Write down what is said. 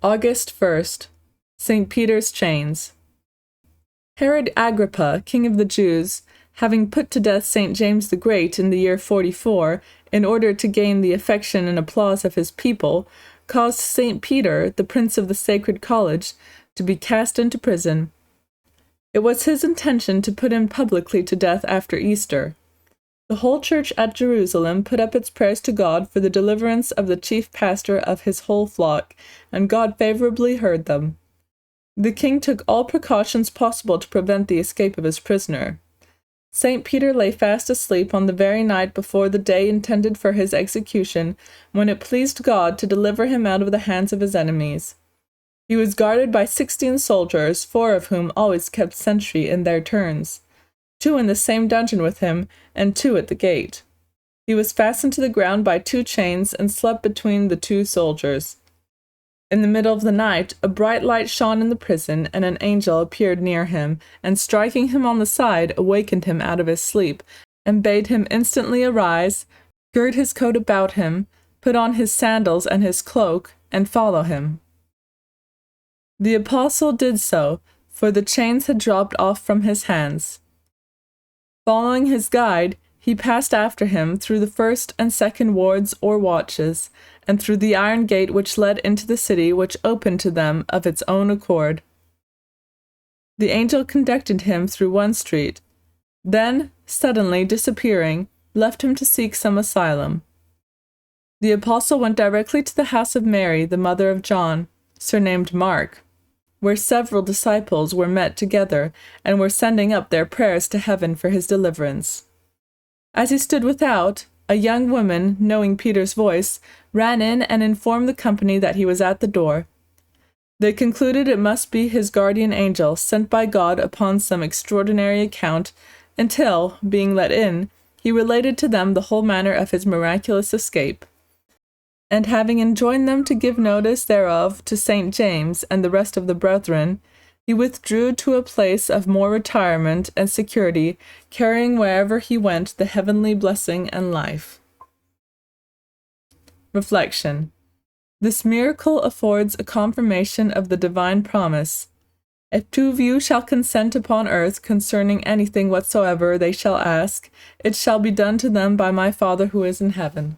August 1st, St. Peter's Chains. Herod Agrippa, king of the Jews, having put to death St. James the Great in the year 44, in order to gain the affection and applause of his people, caused St. Peter, the prince of the Sacred College, to be cast into prison. It was his intention to put him publicly to death after Easter. The whole church at Jerusalem put up its prayers to God for the deliverance of the chief pastor of his whole flock, and God favorably heard them. The king took all precautions possible to prevent the escape of his prisoner. St. Peter lay fast asleep on the very night before the day intended for his execution, when it pleased God to deliver him out of the hands of his enemies. He was guarded by 16 soldiers, 4 of whom always kept sentry in their turns, 2 in the same dungeon with him, and 2 at the gate. He was fastened to the ground by 2 chains and slept between the 2 soldiers. In the middle of the night, a bright light shone in the prison, and an angel appeared near him, and striking him on the side, awakened him out of his sleep, and bade him instantly arise, gird his coat about him, put on his sandals and his cloak, and follow him. The apostle did so, for the chains had dropped off from his hands. Following his guide, he passed after him through the first and second wards or watches, and through the iron gate which led into the city, which opened to them of its own accord. The angel conducted him through one street, then, suddenly disappearing, left him to seek some asylum. The apostle went directly to the house of Mary, the mother of John, surnamed Mark, where several disciples were met together, and were sending up their prayers to heaven for his deliverance. As he stood without, a young woman, knowing Peter's voice, ran in and informed the company that he was at the door. They concluded it must be his guardian angel, sent by God upon some extraordinary account, until, being let in, he related to them the whole manner of his miraculous escape. And having enjoined them to give notice thereof to St. James and the rest of the brethren, he withdrew to a place of more retirement and security, carrying wherever he went the heavenly blessing and life. Reflection. This miracle affords a confirmation of the divine promise. If 2 of you shall consent upon earth concerning anything whatsoever they shall ask, it shall be done to them by my Father who is in heaven.